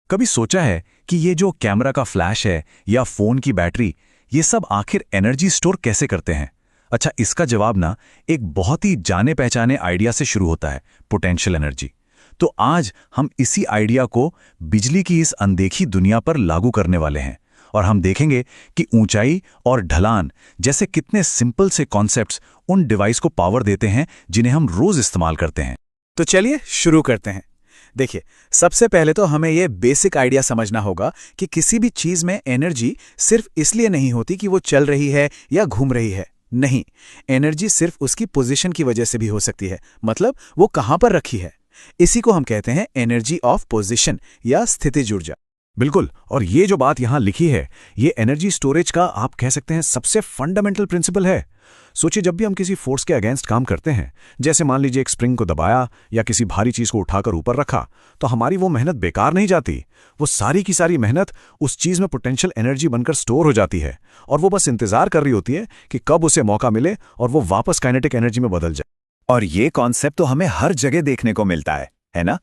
कभी सोचा है कि ये जो कैमरा का फ्लैश है या फोन की बैटरी, ये सब आखिर एनर्जी स्टोर कैसे करते हैं? अच्छा, इसका जवाब ना एक बहुत ही जाने पहचाने आइडिया से शुरू होता है, पोटेंशियल एनर्जी। तो आज हम इसी आइडिया को बिजली की इस अनदेखी दुनिया पर लागू करने वाले हैं और हम देखेंगे कि ऊंचाई और ढलान जैसे कितने सिंपल से कॉन्सेप्ट्स उन डिवाइस को पावर देते हैं जिन्हें हम रोज इस्तेमाल करते हैं। तो चलिए शुरू करते हैं। देखिए, सबसे पहले तो हमें यह बेसिक आइडिया समझना होगा कि किसी भी चीज में एनर्जी सिर्फ इसलिए नहीं होती कि वो चल रही है या घूम रही है। नहीं, एनर्जी सिर्फ उसकी पोजीशन की वजह से भी हो सकती है, मतलब वो कहां पर रखी है। इसी को हम कहते हैं एनर्जी ऑफ पोजीशन या स्थितिज ऊर्जा। बिल्कुल, और ये जो बात यहां लिखी है, ये एनर्जी स्टोरेज का आप कह सकते हैं सबसे फंडामेंटल प्रिंसिपल है। सोचिए, जब भी हम किसी फोर्स के अगेंस्ट काम करते हैं, जैसे मान लीजिए एक स्प्रिंग को दबाया या किसी भारी चीज को उठाकर ऊपर रखा, तो हमारी वो मेहनत बेकार नहीं जाती। वो सारी की सारी मेहनत उस चीज में पोटेंशियल एनर्जी बनकर स्टोर हो जाती है और वो बस इंतजार कर रही होती है कि कब उसे मौका मिले और वो वापस काइनेटिक एनर्जी में बदल जाए। और ये कॉन्सेप्ट तो हमें हर जगह देखने को मिलता है ना?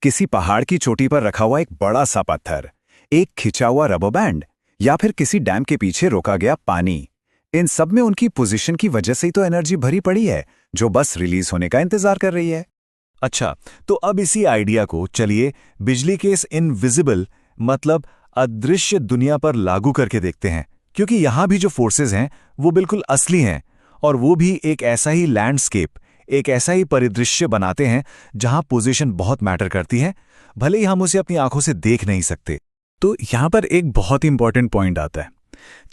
किसी पहाड़ की चोटी पर रखा हुआ एक बड़ा सा पत्थर, एक खिंचा हुआ रबर बैंड, या फिर किसी डैम के पीछे रोका गया पानी। इन सब में उनकी पोजीशन की वजह से ही तो एनर्जी भरी पड़ी है, जो बस रिलीज होने का इंतजार कर रही है। अच्छा, तो अब इसी आइडिया को चलिए बिजली के इस इनविजिबल, मतलब अदृश्य दुनिया पर लागू करके देखते हैं, क्योंकि यहां भी जो फोर्सेस हैं वो बिल्कुल असली हैं और वो भी एक ऐसा ही लैंडस्केप, एक ऐसा ही परिदृश्य बनाते हैं जहां पोजीशन बहुत मैटर करती है, भले ही हम उसे अपनी आंखों से देख नहीं सकते। तो यहां पर एक बहुत ही इंपॉर्टेंट पॉइंट आता है।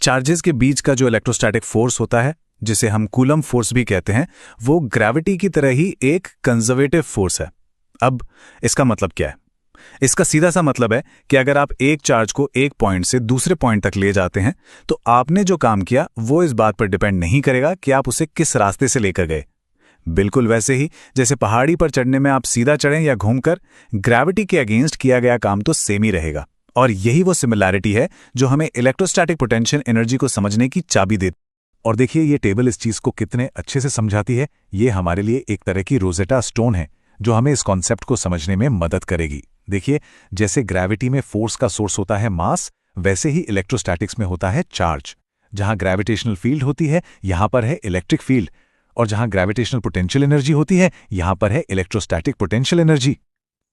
चार्जेस के बीच का जो इलेक्ट्रोस्टैटिक फोर्स होता है, जिसे हम कूलम फोर्स भी कहते हैं, वो ग्रेविटी की तरह ही एक कंजर्वेटिव फोर्स है। अब इसका मतलब क्या है? इसका सीधा सा मतलब है कि अगर आप एक चार्ज को एक पॉइंट से दूसरे पॉइंट तक ले जाते हैं, तो आपने जो काम किया वो इस बात पर डिपेंड नहीं करेगा कि आप उसे किस रास्ते से लेकर गए। बिल्कुल वैसे ही जैसे पहाड़ी पर चढ़ने में आप सीधा चढ़ें या घूमकर, ग्रेविटी के अगेंस्ट किया गया काम तो सेम ही रहेगा। और यही वो सिमिलैरिटी है जो हमें इलेक्ट्रोस्टैटिक पोटेंशियल एनर्जी को समझने की चाबी देती। और देखिए, ये टेबल इस चीज को कितने अच्छे से समझाती है। ये हमारे लिए एक तरह की रोजेटा स्टोन है जो हमें इस कॉन्सेप्ट को समझने में मदद करेगी। देखिए, जैसे ग्रेविटी में फोर्स का सोर्स होता है मास, वैसे ही इलेक्ट्रोस्टैटिक्स में होता है चार्ज। जहां ग्रेविटेशनल फील्ड होती है, यहां पर है इलेक्ट्रिक फील्ड, और जहां ग्रेविटेशनल पोटेंशियल एनर्जी होती है, यहां पर है इलेक्ट्रोस्टैटिक पोटेंशियल एनर्जी।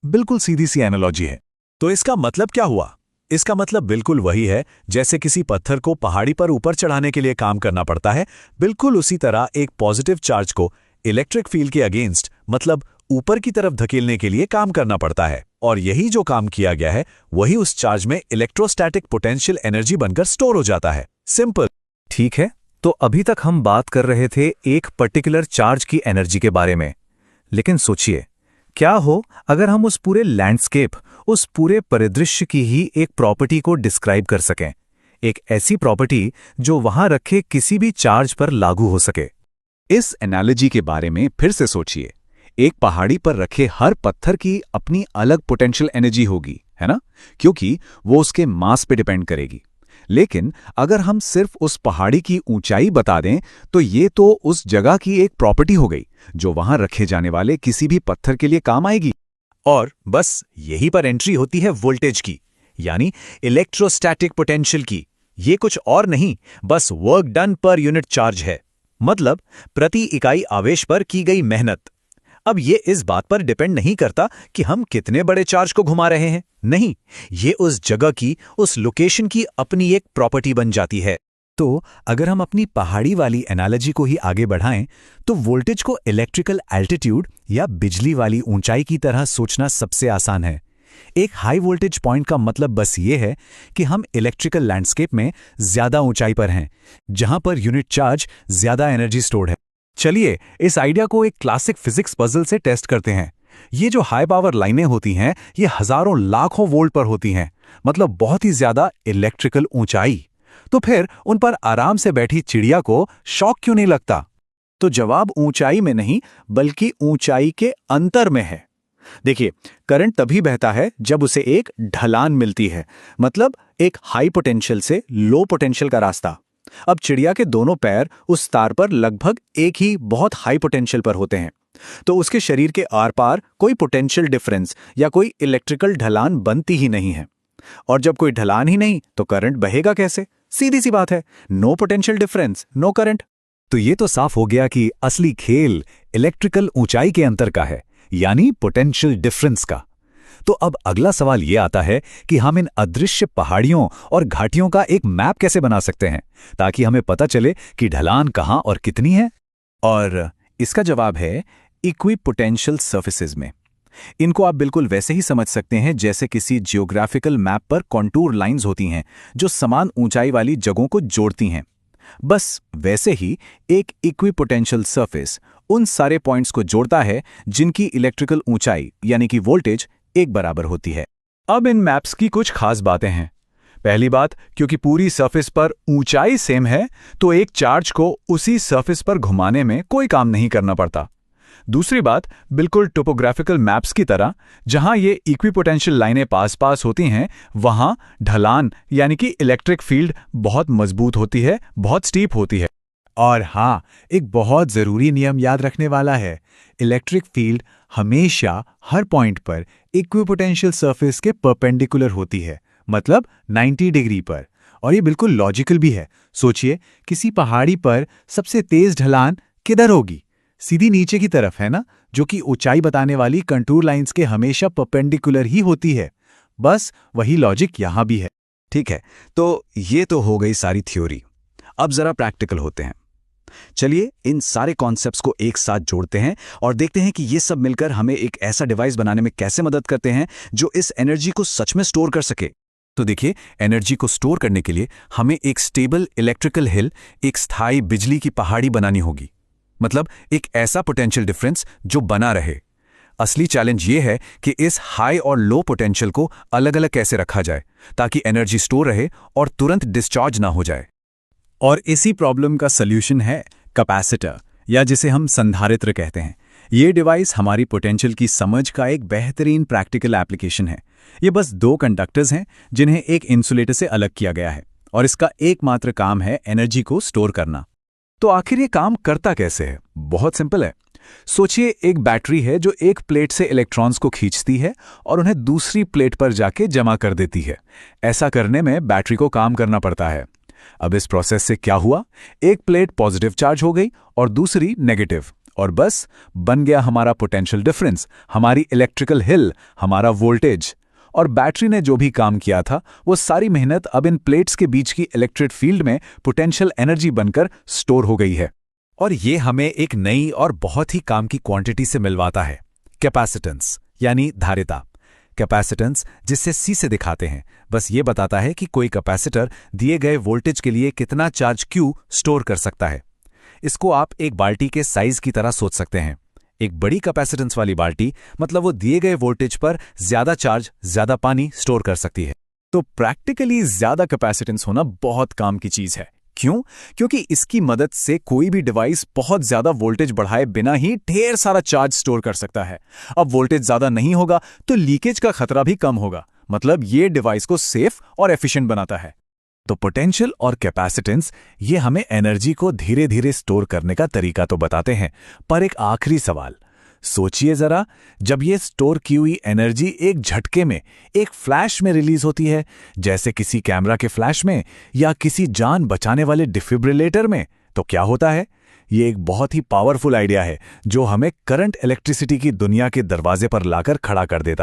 बिल्कुल सीधी सी एनालॉजी है। तो इसका मतलब क्या हुआ? इसका मतलब बिल्कुल वही है जैसे किसी पत्थर को पहाड़ी पर ऊपर चढ़ाने के लिए काम करना पड़ता है, बिल्कुल उसी तरह एक पॉजिटिव चार्ज को इलेक्ट्रिक फील्ड के अगेंस्ट, मतलब ऊपर की तरफ धकेलने के लिए काम करना पड़ता है। और यही जो काम किया गया है, वही उस चार्ज में इलेक्ट्रोस्टैटिक पोटेंशियल एनर्जी बनकर स्टोर हो जाता है। सिंपल। ठीक है, तो अभी तक हम बात कर रहे थे एक पर्टिकुलर चार्ज की एनर्जी के बारे में, लेकिन सोचिए, क्या हो अगर हम उस पूरे लैंडस्केप, उस पूरे परिदृश्य की ही एक प्रॉपर्टी को डिस्क्राइब कर सकें, एक ऐसी प्रॉपर्टी जो वहां रखे किसी भी चार्ज पर लागू हो सके। इस एनालॉजी के बारे में फिर से सोचिए। एक पहाड़ी पर रखे हर पत्थर की अपनी अलग पोटेंशियल एनर्जी होगी, है ना? क्योंकि वो उसके मास पे डिपेंड करेगी। लेकिन अगर हम सिर्फ उस पहाड़ी की ऊंचाई बता दें, तो ये तो उस जगह की एक प्रॉपर्टी हो गई जो वहां रखे जाने वाले किसी भी पत्थर के लिए काम आएगी। और बस यहीं पर एंट्री होती है वोल्टेज की, यानी इलेक्ट्रोस्टैटिक पोटेंशियल की। ये कुछ और नहीं, बस work done per unit charge है, मतलब प्रति इकाई आवेश पर की गई मेहनत। अब ये इस बात पर डिपेंड नहीं करता कि हम कितने बड़े चार्ज को घुमा रहे हैं। नहीं, ये उस जगह की, उस लोकेशन की अपनी एक प्रॉपर्टी बन जाती है। तो अगर हम अपनी पहाड़ी वाली एनालॉजी को ही आगे बढ़ाएं, तो वोल्टेज को इलेक्ट्रिकल एल्टीट्यूड या बिजली वाली ऊंचाई की तरह सोचना सबसे आसान है। एक हाई वोल्टेज पॉइंट का मतलब बस ये है कि हम इलेक्ट्रिकल लैंडस्केप में ज्यादा ऊंचाई पर हैं, जहां पर यूनिट चार्ज ज्यादा एनर्जी स्टोर्ड है। चलिए इस आइडिया को एक क्लासिक फिजिक्स पजल से टेस्ट करते हैं। ये जो हाई पावर लाइनें होती हैं, ये हजारों लाखों वोल्ट पर होती हैं, मतलब बहुत ही ज्यादा इलेक्ट्रिकल ऊंचाई। तो फिर उन पर आराम से बैठी चिड़िया को शॉक क्यों नहीं लगता? तो जवाब ऊंचाई में नहीं, बल्कि ऊंचाई के अंतर में है। देखिए, करंट तभी बहता है जब उसे एक ढलान मिलती है, मतलब एक हाई पोटेंशियल से लो पोटेंशियल का रास्ता। अब चिड़िया के दोनों पैर उस तार पर लगभग एक ही बहुत हाई पोटेंशियल पर होते हैं, तो उसके शरीर के आर पार कोई पोटेंशियल डिफरेंस या कोई इलेक्ट्रिकल ढलान बनती ही नहीं है। और जब कोई ढलान ही नहीं तो करंट बहेगा कैसे? सीधी सी बात है, no potential difference, no current. तो ये तो साफ हो गया कि असली खेल इलेक्ट्रिकल ऊंचाई के अंतर का है, यानी पोटेंशियल डिफरेंस का। तो अब अगला सवाल ये आता है कि हम इन अदृश्य पहाड़ियों और घाटियों का एक मैप कैसे बना सकते हैं ताकि हमें पता चले कि ढलान कहाँ और कितनी है। और इसका जवाब है इक्विपोटेंशियल सर्फेसेज में। इनको आप बिल्कुल वैसे ही समझ सकते हैं जैसे किसी जियोग्राफिकल मैप पर कॉन्टूर लाइंस होती हैं जो समान ऊंचाई वाली जगहों को जोड़ती हैं। बस वैसे ही एक इक्विपोटेंशियल सरफेस उन सारे पॉइंट्स को जोड़ता है जिनकी इलेक्ट्रिकल ऊंचाई यानी कि वोल्टेज एक बराबर होती है। अब इन मैप्स की कुछ खास बातें हैं। पहली बात, क्योंकि पूरी सरफेस पर ऊंचाई सेम है तो एक चार्ज को उसी सरफेस पर घुमाने में कोई काम नहीं करना पड़ता। दूसरी बात, बिल्कुल टोपोग्राफिकल मैप्स की तरह जहां ये इक्विपोटेंशियल लाइनें पास पास होती हैं वहां ढलान यानी कि इलेक्ट्रिक फील्ड बहुत मजबूत होती है, बहुत स्टीप होती है। और हाँ, एक बहुत जरूरी नियम याद रखने वाला है, इलेक्ट्रिक फील्ड हमेशा हर पॉइंट पर इक्विपोटेंशियल सरफेस के परपेंडिकुलर होती है, मतलब 90 डिग्री पर। और ये बिल्कुल लॉजिकल भी है। सोचिए, किसी पहाड़ी पर सबसे तेज ढलान किधर होगी? सीधी नीचे की तरफ, है ना, जो कि ऊंचाई बताने वाली कंटूर लाइंस के हमेशा परपेंडिकुलर ही होती है। बस वही लॉजिक यहां भी है। ठीक है, तो ये तो हो गई सारी थ्योरी। अब जरा प्रैक्टिकल होते हैं। चलिए इन सारे कॉन्सेप्ट्स को एक साथ जोड़ते हैं और देखते हैं कि ये सब मिलकर हमें एक ऐसा डिवाइस बनाने में कैसे मदद करते हैं जो इस एनर्जी को सच में स्टोर कर सके। तो देखिए, एनर्जी को स्टोर करने के लिए हमें एक स्टेबल इलेक्ट्रिकल हिल, एक स्थायी बिजली की पहाड़ी बनानी होगी। मतलब एक ऐसा पोटेंशियल डिफरेंस जो बना रहे। असली चैलेंज ये है कि इस हाई और लो पोटेंशियल को अलग अलग कैसे रखा जाए ताकि एनर्जी स्टोर रहे और तुरंत डिस्चार्ज ना हो जाए। और इसी प्रॉब्लम का सल्यूशन है कैपेसिटर, या जिसे हम संधारित्र कहते हैं। ये डिवाइस हमारी पोटेंशियल की समझ का एक बेहतरीन प्रैक्टिकल एप्लीकेशन है। ये बस 2 कंडक्टर्स हैं जिन्हें एक इंसुलेटर से अलग किया गया है और इसका एकमात्र काम है एनर्जी को स्टोर करना। तो आखिर ये काम करता कैसे है? बहुत सिंपल है। सोचिए, एक बैटरी है जो एक प्लेट से इलेक्ट्रॉन्स को खींचती है और उन्हें दूसरी प्लेट पर जाके जमा कर देती है। ऐसा करने में बैटरी को काम करना पड़ता है। अब इस प्रोसेस से क्या हुआ? एक प्लेट पॉजिटिव चार्ज हो गई और दूसरी नेगेटिव, और बस बन गया हमारा पोटेंशियल डिफरेंस, हमारी इलेक्ट्रिकल हिल, हमारा वोल्टेज। और बैटरी ने जो भी काम किया था वो सारी मेहनत अब इन प्लेट्स के बीच की इलेक्ट्रिक फील्ड में पोटेंशियल एनर्जी बनकर स्टोर हो गई है। और ये हमें एक नई और बहुत ही काम की क्वांटिटी से मिलवाता है, कैपेसिटेंस यानी धारिता। कैपेसिटेंस, जिससे सी से दिखाते हैं, बस ये बताता है कि कोई कैपेसिटर दिए गए वोल्टेज के लिए कितना चार्ज Q स्टोर कर सकता है। इसको आप एक बाल्टी के साइज की तरह सोच सकते हैं। एक बड़ी कैपेसिटेंस वाली बाल्टी मतलब वो दिए गए वोल्टेज पर ज्यादा चार्ज, ज्यादा पानी स्टोर कर सकती है। तो प्रैक्टिकली ज्यादा कैपेसिटेंस होना बहुत काम की चीज है। क्यों? क्योंकि इसकी मदद से कोई भी डिवाइस बहुत ज्यादा वोल्टेज बढ़ाए बिना ही ढेर सारा चार्ज स्टोर कर सकता है। अब वोल्टेज ज्यादा नहीं होगा तो लीकेज का खतरा भी कम होगा। मतलब ये डिवाइस को सेफ और एफिशिएंट बनाता है। तो पोटेंशियल और कैपेसिटेंस ये हमें एनर्जी को धीरे धीरे स्टोर करने का तरीका तो बताते हैं, पर एक आखिरी सवाल सोचिए जरा, जब ये स्टोर की हुई एनर्जी एक झटके में, एक फ्लैश में रिलीज होती है, जैसे किसी कैमरा के फ्लैश में या किसी जान बचाने वाले डिफिब्रिलेटर में, तो क्या होता है? ये एक बहुत ही पावरफुल आइडिया है जो हमें करंट इलेक्ट्रिसिटी की दुनिया के दरवाजे पर लाकर खड़ा कर देता है।